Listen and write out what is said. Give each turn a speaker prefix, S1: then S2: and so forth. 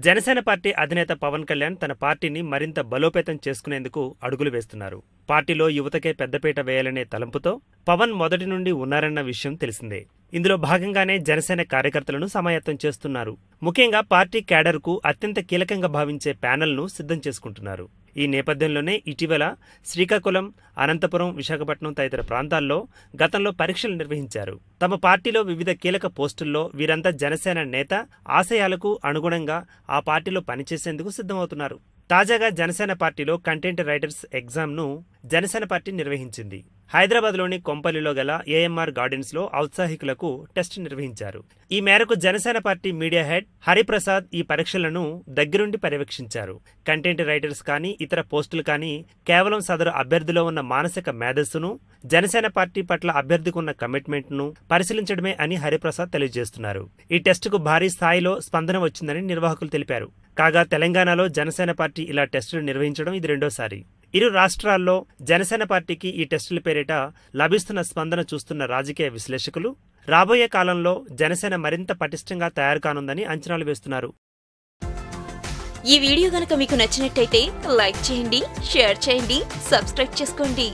S1: Janasena party అధినేత పవన్ కళ్యాణ్ తన పార్టీని మరింత బలోపేతం చేసుకునేందుకు అడుగులు వేస్తున్నారు. పార్టీలో యువతకే పెద్దపీట వేయాలనే తలంపుతో పవన్ మొదటి నుండి ఉన్నారన్న విషయం తెలిసిందే. ఇందులో భాగంగానే జనసేన కార్యకర్తలను సమాయత్తం చేస్తున్నారు. ముఖ్యంగా పార్టీ క్యాడర్కు అత్యంత కీలకంగా భావించే ప్యానెల్ను సిద్ధం చేసుకుంటున్నారు. ఈ నేపథ్యంలోనే ఇటీవల శ్రీకాకుళం, అనంతపురం, విశాఖపట్నం తదితర ప్రాంతాల్లో గతంలో పరీక్షలు నిర్వహించారు. తమ పార్టీలో వివిధ కీలక పోస్టుల్లో వీరంతా జనసేన నేత ఆశయాలకు అనుగుణంగా ఆ పార్టీలో పనిచేసేందుకు సిద్ధమవుతున్నారు. తాజాగా జనసేన పార్టీలో కంటెంట్ రైటర్స్ ఎగ్జామ్ను జనసేన పార్టీ నిర్వహించింది. హైదరాబాద్లోని కొంపల్లిలో గల ఏఎంఆర్ గార్డెన్స్లో ఔత్సాహికులకు టెస్ట్ నిర్వహించారు. ఈ మేరకు Janasena party media head Hariprasad ఈ పరీక్షలను దగ్గరుండి పర్యవేక్షించారు. కంటెంట్ రైటర్స్ కానీ ఇతర పోస్టులు కానీ కేవలం సదరు అభ్యర్థిలో ఉన్న మానసిక మేధస్సును, జనసేన పార్టీ పట్ల అభ్యర్థికి ఉన్న కమిట్మెంట్ను పరిశీలించడమే అని హరిప్రసాద్ తెలియజేస్తున్నారు. ఈ టెస్టుకు భారీ స్థాయిలో స్పందన వచ్చిందని నిర్వాహకులు తెలిపారు. కాగా తెలంగాణలో జనసేన పార్టీ ఇలా టెస్టులు నిర్వహించడం ఇది రెండోసారి. ఇరు రాష్ట్రాల్లో జనసేన పార్టీకి ఈ టెస్టుల పేరిట లభిస్తున్న స్పందన చూస్తున్న రాజకీయ విశ్లేషకులు రాబోయే కాలంలో జనసేన మరింత పటిష్టంగా తయారు కానుందని అంచనాలు వేస్తున్నారు.
S2: ఈ వీడియో గనుక మీకు నచ్చినట్టయితే లైక్ చేయండి, షేర్ చేయండి, సబ్స్క్రైబ్ చేసుకోండి.